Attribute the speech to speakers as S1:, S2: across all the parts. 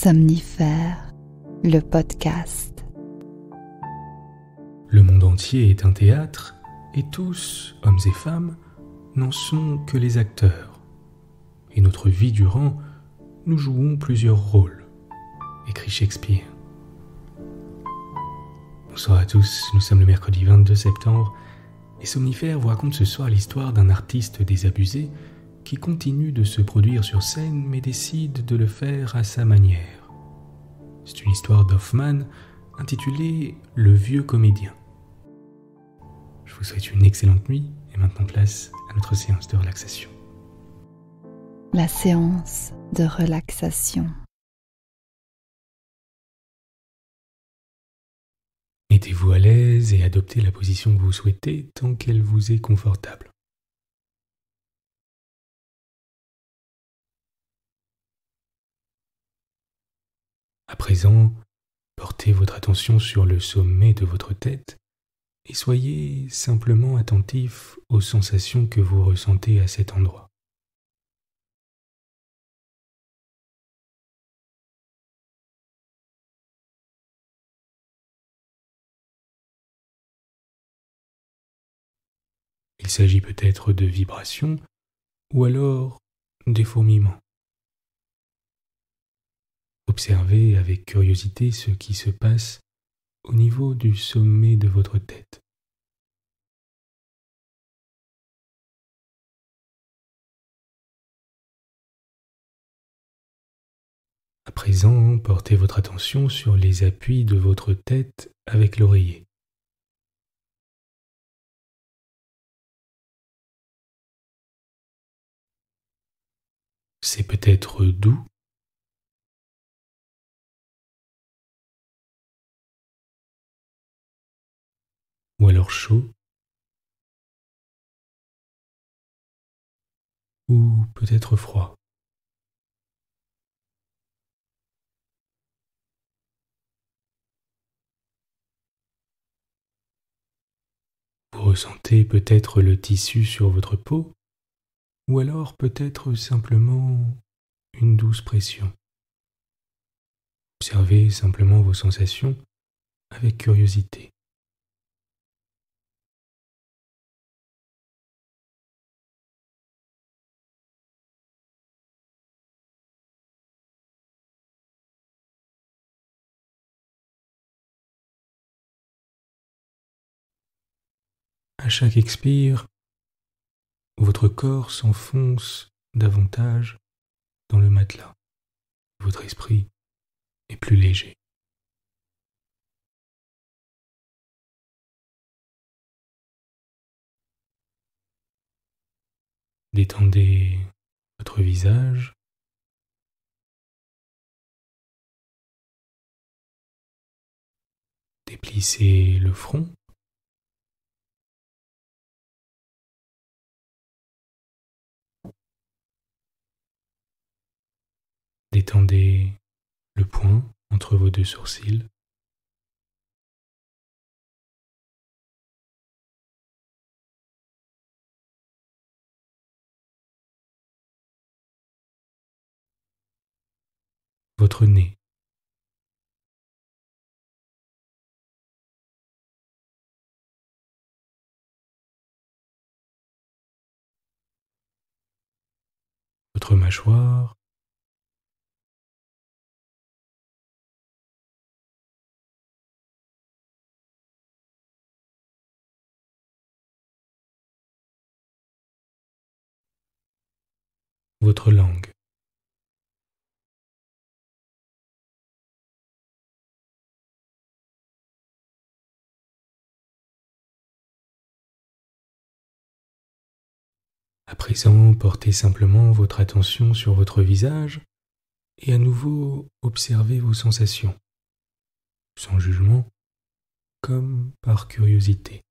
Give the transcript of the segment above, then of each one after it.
S1: Somnifère, le podcast.
S2: Le monde entier est un théâtre, et tous, hommes et femmes, n'en sont que les acteurs. Et notre vie durant, nous jouons plusieurs rôles, écrit Shakespeare. Bonsoir à tous, nous sommes le mercredi 22 septembre, et Somnifère vous raconte ce soir l'histoire d'un artiste désabusé qui continue de se produire sur scène mais décide de le faire à sa manière. C'est une histoire d'Hoffmann intitulée « Le vieux comédien ». Je vous souhaite une excellente nuit et maintenant place à notre séance de relaxation.
S1: La séance de relaxation.
S2: Mettez-vous à l'aise et adoptez la position que vous souhaitez tant qu'elle vous est confortable. À présent, portez votre attention sur le sommet de votre tête et soyez simplement attentif aux sensations que vous ressentez à cet endroit. Il s'agit peut-être de vibrations ou alors des fourmillements. Observez avec curiosité ce qui se passe au niveau du sommet de votre tête. À présent, portez votre attention sur les appuis de votre tête avec l'oreiller. C'est peut-être doux, ou alors chaud, ou peut-être froid. Vous ressentez peut-être le tissu sur votre peau, ou alors peut-être simplement une douce pression. Observez simplement vos sensations avec curiosité. À chaque expire, votre corps s'enfonce davantage dans le matelas. Votre esprit est plus léger. Détendez votre visage. Déplissez le front. Détendez le poing entre vos deux sourcils. Votre nez. Votre mâchoire. Votre langue. À présent, portez simplement votre attention sur votre visage et à nouveau observez vos sensations, sans jugement, comme par curiosité.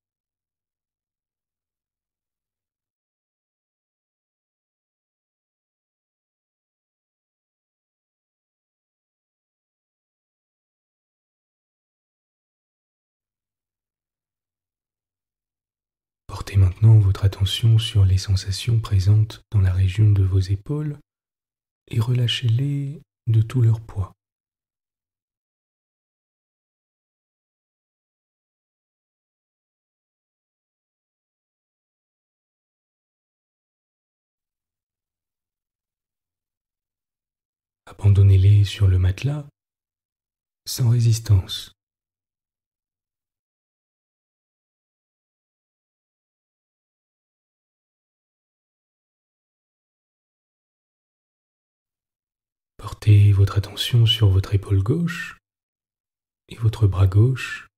S2: Portez maintenant votre attention sur les sensations présentes dans la région de vos épaules et relâchez-les de tout leur poids. Abandonnez-les sur le matelas, sans résistance. Portez votre attention sur votre épaule gauche et votre bras gauche,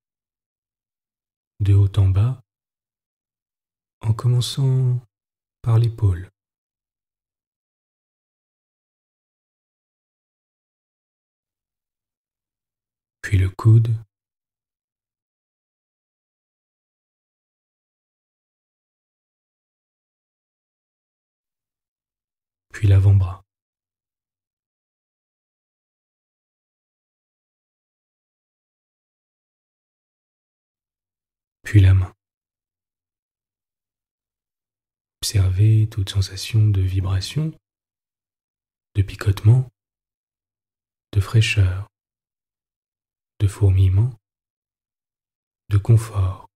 S2: de haut en bas, en commençant par l'épaule. Puis le coude, puis l'avant-bras. Puis la main. Observez toute sensation de vibration, de picotement, de fraîcheur, de fourmillement, de confort.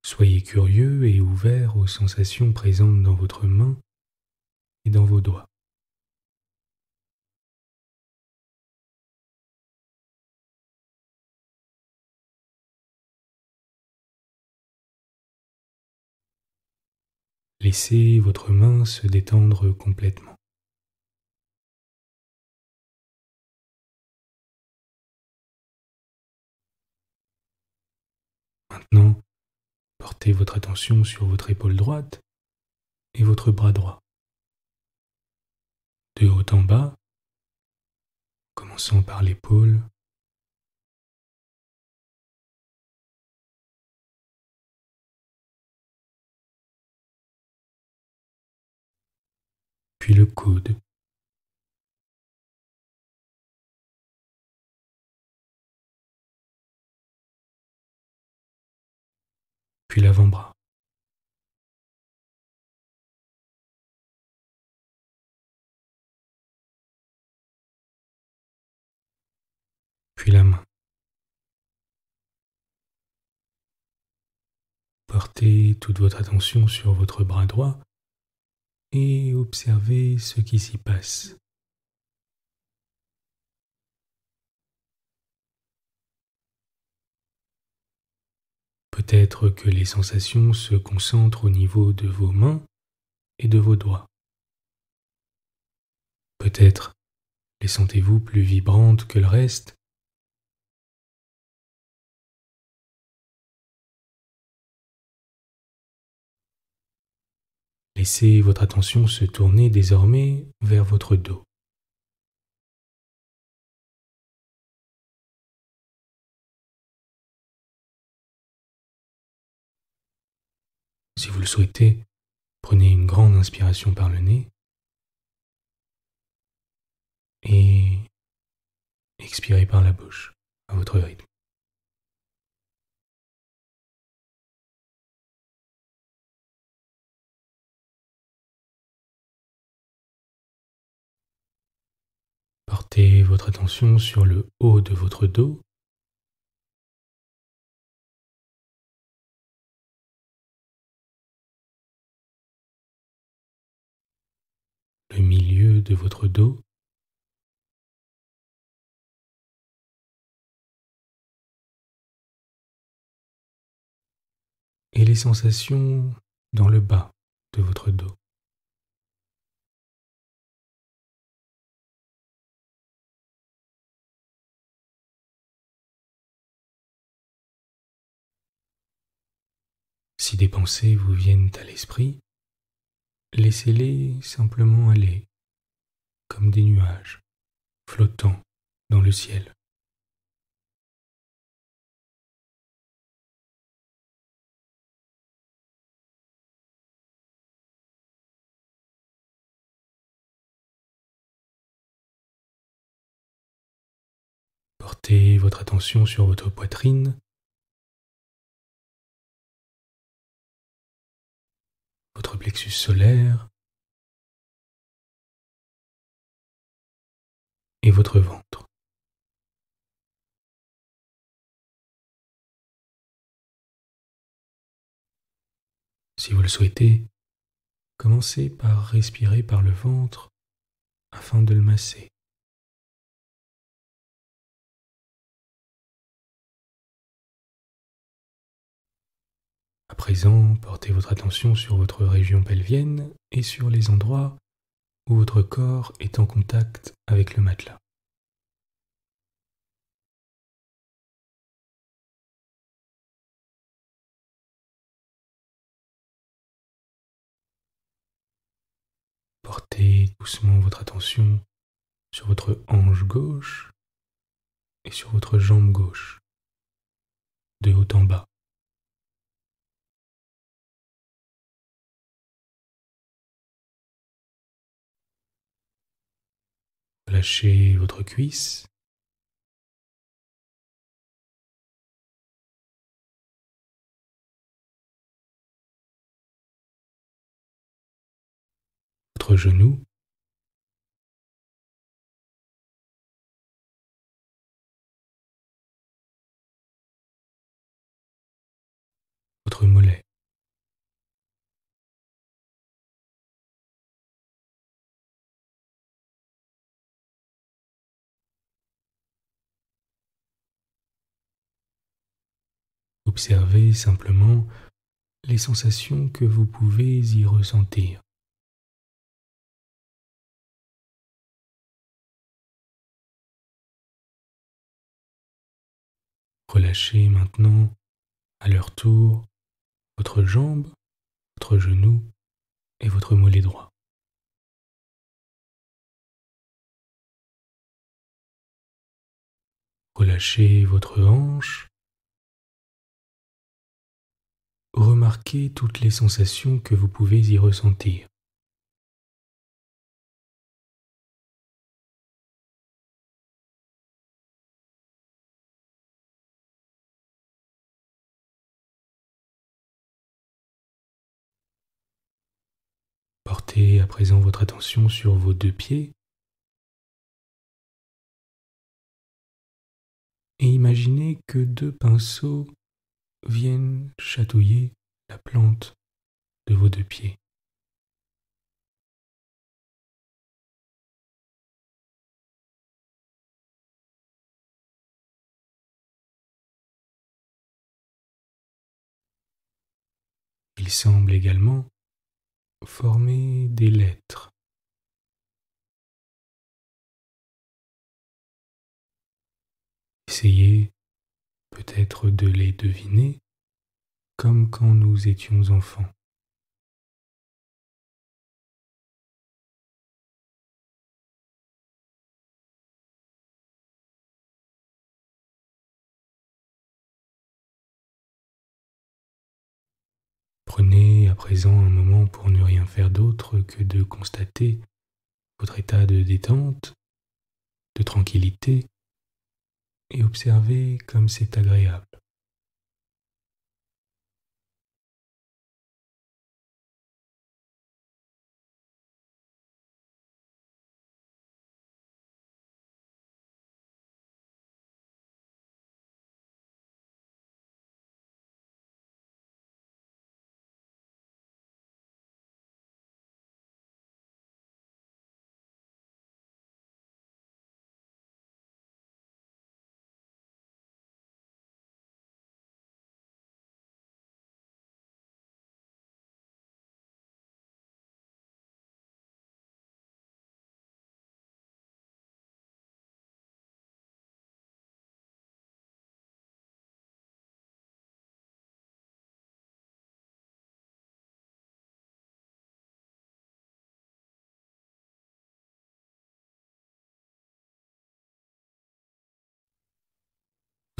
S2: Soyez curieux et ouvert aux sensations présentes dans votre main et dans vos doigts. Laissez votre main se détendre complètement. Maintenant, portez votre attention sur votre épaule droite et votre bras droit. De haut en bas, commençant par l'épaule, puis le coude, puis l'avant-bras. Puis la main. Portez toute votre attention sur votre bras droit et observez ce qui s'y passe. Peut-être que les sensations se concentrent au niveau de vos mains et de vos doigts. Peut-être les sentez-vous plus vibrantes que le reste. Laissez votre attention se tourner désormais vers votre dos. Si vous le souhaitez, prenez une grande inspiration par le nez et expirez par la bouche à votre rythme. Portez votre attention sur le haut de votre dos, le milieu de votre dos, et les sensations dans le bas de votre dos. Si des pensées vous viennent à l'esprit, laissez-les simplement aller, comme des nuages, flottant dans le ciel. Portez votre attention sur votre poitrine, votre plexus solaire, et votre ventre. Si vous le souhaitez, commencez par respirer par le ventre afin de le masser. À présent, portez votre attention sur votre région pelvienne et sur les endroits où votre corps est en contact avec le matelas. Portez doucement votre attention sur votre hanche gauche et sur votre jambe gauche, de haut en bas. Relâchez votre cuisse, votre genou, votre mollet. Observez simplement les sensations que vous pouvez y ressentir. Relâchez maintenant à leur tour votre jambe, votre genou et votre mollet droit. Relâchez votre hanche. Remarquez toutes les sensations que vous pouvez y ressentir. Portez à présent votre attention sur vos deux pieds et imaginez que deux pinceaux viennent chatouiller la plante de vos deux pieds. Ils semblent également former des lettres. Essayez peut-être de les deviner comme quand nous étions enfants. Prenez à présent un moment pour ne rien faire d'autre que de constater votre état de détente, de tranquillité, et observez comme c'est agréable.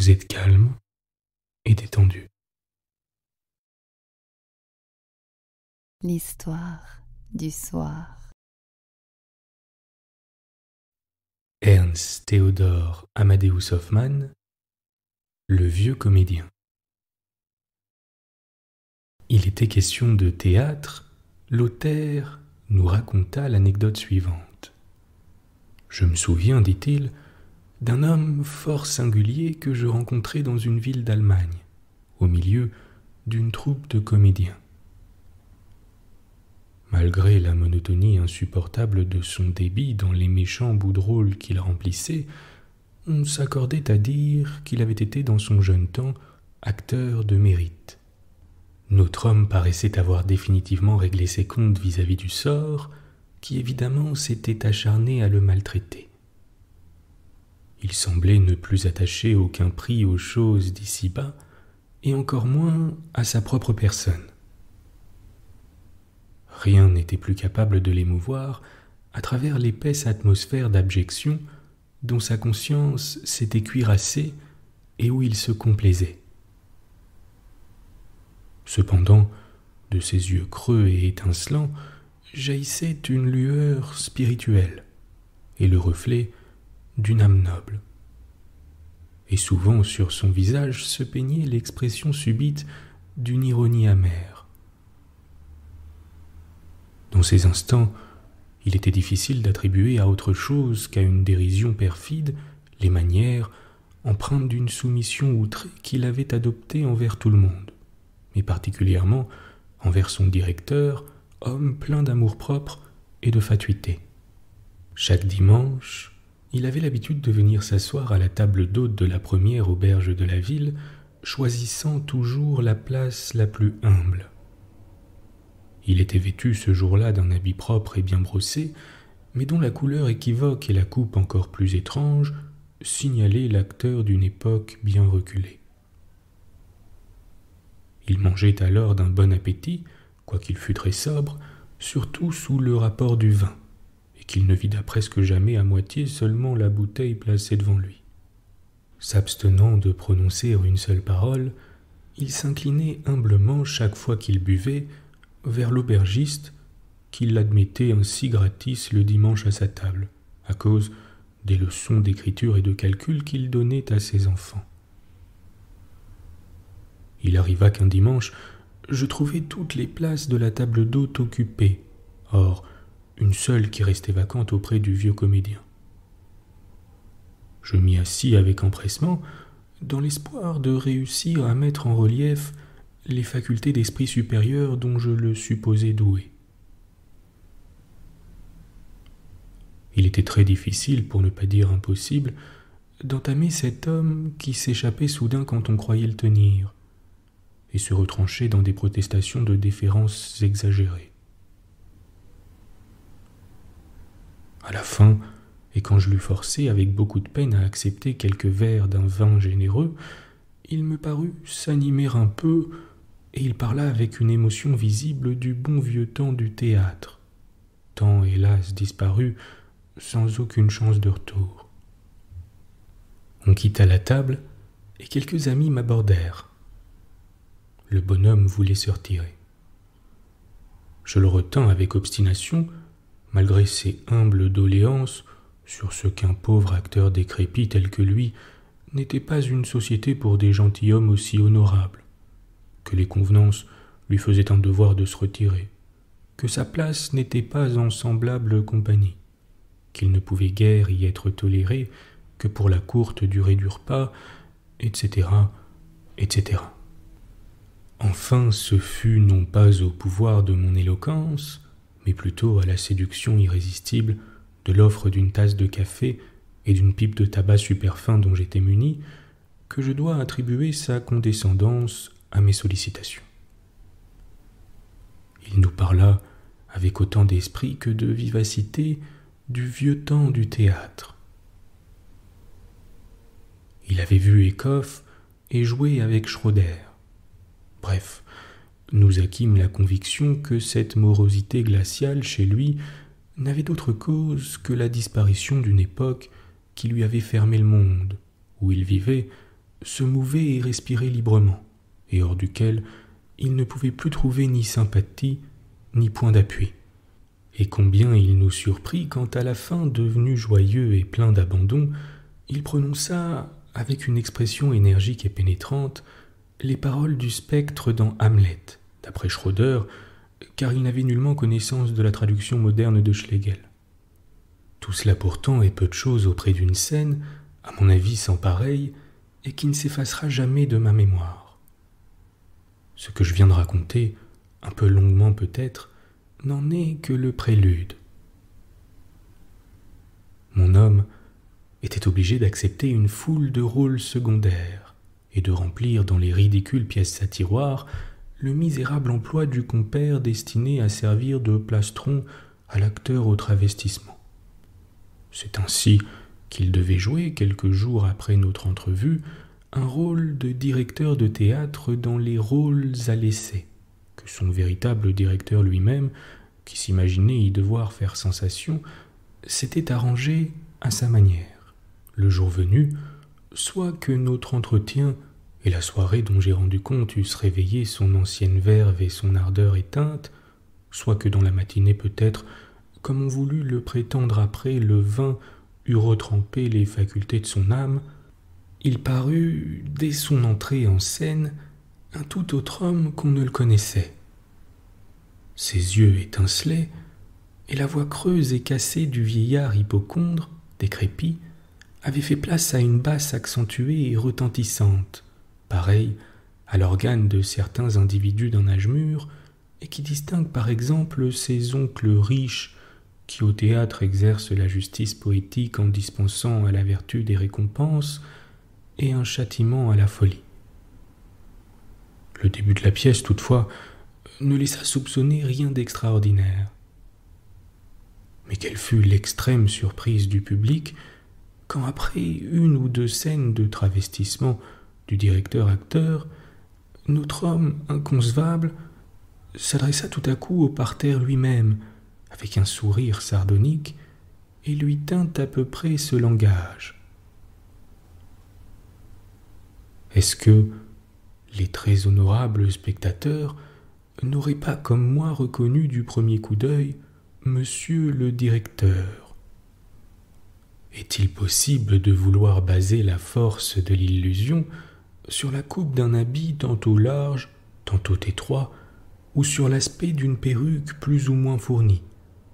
S2: Vous êtes calme et détendu.
S1: L'histoire du soir.
S2: Ernst Theodor Amadeus Hoffmann, le vieux comédien. Il était question de théâtre, l'auteur nous raconta l'anecdote suivante. Je me souviens, dit-il, d'un homme fort singulier que je rencontrai dans une ville d'Allemagne, au milieu d'une troupe de comédiens. Malgré la monotonie insupportable de son débit dans les méchants bouts de rôle qu'il remplissait, on s'accordait à dire qu'il avait été dans son jeune temps acteur de mérite. Notre homme paraissait avoir définitivement réglé ses comptes vis-à-vis du sort, qui évidemment s'était acharné à le maltraiter. Il semblait ne plus attacher aucun prix aux choses d'ici-bas, et encore moins à sa propre personne. Rien n'était plus capable de l'émouvoir à travers l'épaisse atmosphère d'abjection dont sa conscience s'était cuirassée et où il se complaisait. Cependant, de ses yeux creux et étincelants, jaillissait une lueur spirituelle et le reflet d'une âme noble. Et souvent sur son visage se peignait l'expression subite d'une ironie amère. Dans ces instants, il était difficile d'attribuer à autre chose qu'à une dérision perfide les manières, empreintes d'une soumission outrée qu'il avait adoptée envers tout le monde, mais particulièrement envers son directeur, homme plein d'amour-propre et de fatuité. Chaque dimanche, il avait l'habitude de venir s'asseoir à la table d'hôte de la première auberge de la ville, choisissant toujours la place la plus humble. Il était vêtu ce jour-là d'un habit propre et bien brossé, mais dont la couleur équivoque et la coupe encore plus étrange signalaient l'acteur d'une époque bien reculée. Il mangeait alors d'un bon appétit, quoiqu'il fût très sobre, surtout sous le rapport du vin, et qu'il ne vida presque jamais à moitié seulement la bouteille placée devant lui. S'abstenant de prononcer une seule parole, il s'inclinait humblement chaque fois qu'il buvait vers l'aubergiste qui l'admettait ainsi gratis le dimanche à sa table, à cause des leçons d'écriture et de calcul qu'il donnait à ses enfants. Il arriva qu'un dimanche, je trouvai toutes les places de la table d'hôte occupées, or une seule qui restait vacante auprès du vieux comédien. Je m'y assis avec empressement, dans l'espoir de réussir à mettre en relief les facultés d'esprit supérieur dont je le supposais doué. Il était très difficile, pour ne pas dire impossible, d'entamer cet homme qui s'échappait soudain quand on croyait le tenir, et se retranchait dans des protestations de déférence exagérées. À la fin, et quand je l'eus forcé avec beaucoup de peine à accepter quelques verres d'un vin généreux, il me parut s'animer un peu, et il parla avec une émotion visible du bon vieux temps du théâtre, temps hélas disparu, sans aucune chance de retour. On quitta la table, et quelques amis m'abordèrent. Le bonhomme voulait se retirer. Je le retins avec obstination, malgré ses humbles doléances sur ce qu'un pauvre acteur décrépit tel que lui n'était pas une société pour des gentilshommes aussi honorables, que les convenances lui faisaient un devoir de se retirer, que sa place n'était pas en semblable compagnie, qu'il ne pouvait guère y être toléré que pour la courte durée du repas, etc., etc. Enfin, ce fut non pas au pouvoir de mon éloquence, mais plutôt à la séduction irrésistible de l'offre d'une tasse de café et d'une pipe de tabac super fin dont j'étais muni, que je dois attribuer sa condescendance à mes sollicitations. Il nous parla avec autant d'esprit que de vivacité du vieux temps du théâtre. Il avait vu Eckhoff et joué avec Schroeder. Bref, nous acquîmes la conviction que cette morosité glaciale chez lui n'avait d'autre cause que la disparition d'une époque qui lui avait fermé le monde, où il vivait, se mouvait et respirait librement, et hors duquel il ne pouvait plus trouver ni sympathie, ni point d'appui. Et combien il nous surprit quand à la fin, devenu joyeux et plein d'abandon, il prononça, avec une expression énergique et pénétrante, les paroles du spectre dans Hamlet, d'après Schroeder, car il n'avait nullement connaissance de la traduction moderne de Schlegel. Tout cela pourtant est peu de chose auprès d'une scène, à mon avis sans pareille, et qui ne s'effacera jamais de ma mémoire. Ce que je viens de raconter, un peu longuement peut-être, n'en est que le prélude. Mon homme était obligé d'accepter une foule de rôles secondaires et de remplir dans les ridicules pièces à tiroir le misérable emploi du compère destiné à servir de plastron à l'acteur au travestissement. C'est ainsi qu'il devait jouer, quelques jours après notre entrevue, un rôle de directeur de théâtre dans les rôles à l'essai, que son véritable directeur lui-même, qui s'imaginait y devoir faire sensation, s'était arrangé à sa manière. Le jour venu, soit que notre entretien et la soirée dont j'ai rendu compte eussent réveillé son ancienne verve et son ardeur éteinte, soit que dans la matinée peut-être, comme on voulut le prétendre après, le vin eût retrempé les facultés de son âme, il parut, dès son entrée en scène, un tout autre homme qu'on ne le connaissait. Ses yeux étincelaient, et la voix creuse et cassée du vieillard hypocondre, décrépit, avait fait place à une basse accentuée et retentissante, pareille à l'organe de certains individus d'un âge mûr, et qui distingue par exemple ces oncles riches qui au théâtre exercent la justice poétique en dispensant à la vertu des récompenses et un châtiment à la folie. Le début de la pièce, toutefois, ne laissa soupçonner rien d'extraordinaire. Mais quelle fut l'extrême surprise du public quand, après une ou deux scènes de travestissement du directeur-acteur, notre homme inconcevable s'adressa tout à coup au parterre lui-même, avec un sourire sardonique, et lui tint à peu près ce langage. Est-ce que les très honorables spectateurs n'auraient pas comme moi reconnu du premier coup d'œil Monsieur le directeur? Est-il possible de vouloir baser la force de l'illusion sur la coupe d'un habit tantôt large, tantôt étroit, ou sur l'aspect d'une perruque plus ou moins fournie,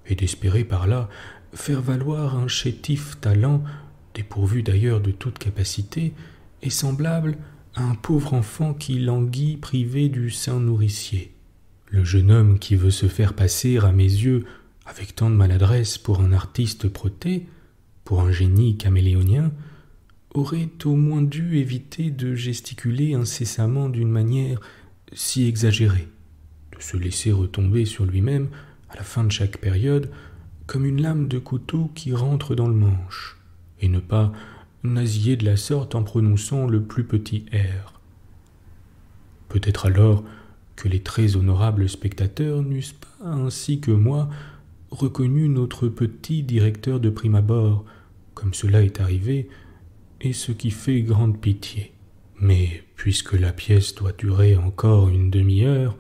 S2: et d'espérer par là faire valoir un chétif talent, dépourvu d'ailleurs de toute capacité, et semblable à un pauvre enfant qui languit privé du sein nourricier? Le jeune homme qui veut se faire passer à mes yeux avec tant de maladresse pour un artiste proté, pour un génie caméléonien, aurait au moins dû éviter de gesticuler incessamment d'une manière si exagérée, de se laisser retomber sur lui-même à la fin de chaque période comme une lame de couteau qui rentre dans le manche, et ne pas nasiller de la sorte en prononçant le plus petit R. Peut-être alors que les très honorables spectateurs n'eussent pas, ainsi que moi, reconnu notre petit directeur de prime abord, comme cela est arrivé, et ce qui fait grande pitié. Mais puisque la pièce doit durer encore une demi-heure,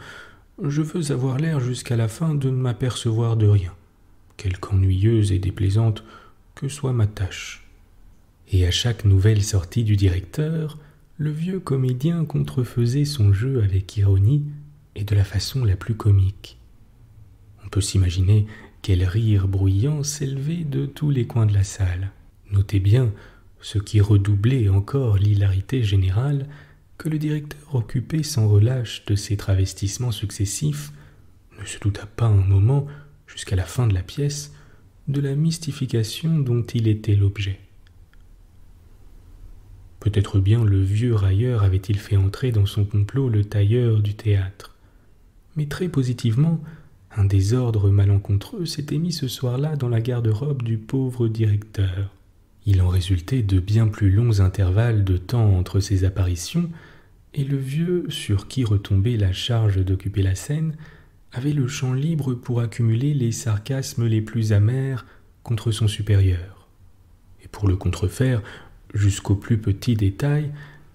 S2: je veux avoir l'air jusqu'à la fin de ne m'apercevoir de rien, quelque ennuyeuse et déplaisante que soit ma tâche. Et à chaque nouvelle sortie du directeur, le vieux comédien contrefaisait son jeu avec ironie et de la façon la plus comique. On peut s'imaginer quel rire bruyant s'élevait de tous les coins de la salle. Notez bien, ce qui redoublait encore l'hilarité générale, que le directeur, occupé sans relâche de ces travestissements successifs, ne se douta pas un moment, jusqu'à la fin de la pièce, de la mystification dont il était l'objet. Peut-être bien le vieux railleur avait-il fait entrer dans son complot le tailleur du théâtre. Mais très positivement, un désordre malencontreux s'était mis ce soir-là dans la garde-robe du pauvre directeur. Il en résultait de bien plus longs intervalles de temps entre ces apparitions, et le vieux, sur qui retombait la charge d'occuper la scène, avait le champ libre pour accumuler les sarcasmes les plus amers contre son supérieur, et pour le contrefaire jusqu'au plus petit détail,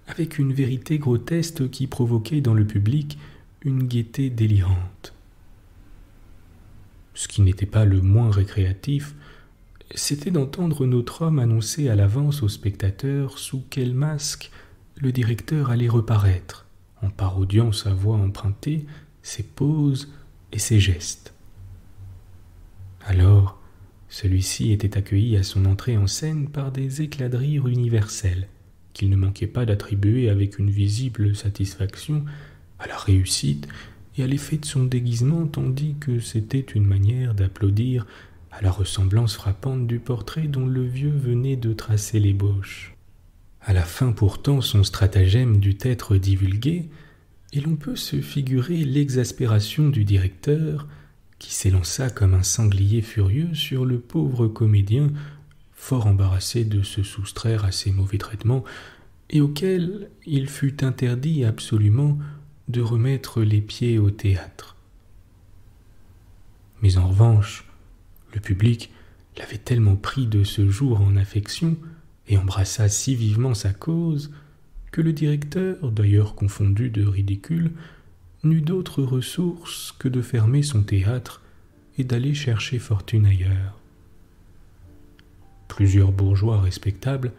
S2: avec une vérité grotesque qui provoquait dans le public une gaieté délirante. Ce qui n'était pas le moins récréatif, c'était d'entendre notre homme annoncer à l'avance aux spectateurs sous quel masque le directeur allait reparaître, en parodiant sa voix empruntée, ses poses et ses gestes. Alors, Celui-ci était accueilli à son entrée en scène par des éclats de rire universels, qu'il ne manquait pas d'attribuer avec une visible satisfaction à la réussite et à l'effet de son déguisement, tandis que c'était une manière d'applaudir à la ressemblance frappante du portrait dont le vieux venait de tracer l'ébauche. À la fin pourtant son stratagème dut être divulgué, et l'on peut se figurer l'exaspération du directeur, qui s'élança comme un sanglier furieux sur le pauvre comédien, fort embarrassé de se soustraire à ces mauvais traitements, et auquel il fut interdit absolument de remettre les pieds au théâtre. Mais en revanche, le public l'avait tellement pris de ce jour en affection et embrassa si vivement sa cause que le directeur, d'ailleurs confondu de ridicule, n'eut d'autre ressource que de fermer son théâtre et d'aller chercher fortune ailleurs. Plusieurs bourgeois respectables,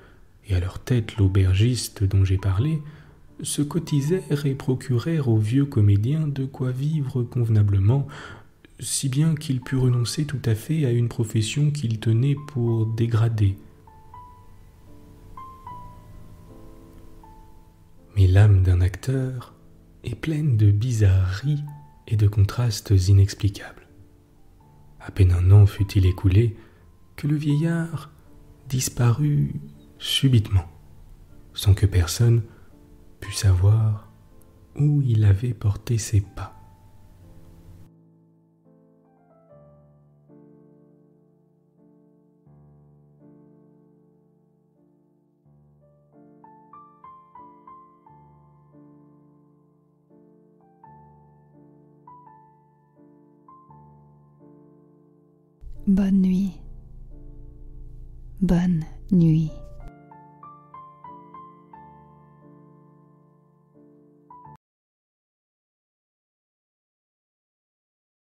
S2: et à leur tête l'aubergiste dont j'ai parlé, se cotisèrent et procurèrent au vieux comédien de quoi vivre convenablement, si bien qu'il put renoncer tout à fait à une profession qu'il tenait pour dégradée. Mais l'âme d'un acteur est pleine de bizarreries et de contrastes inexplicables. À peine un an fut-il écoulé que le vieillard disparut subitement, sans que personne pût savoir où il avait porté ses pas.
S1: Bonne nuit. Bonne nuit.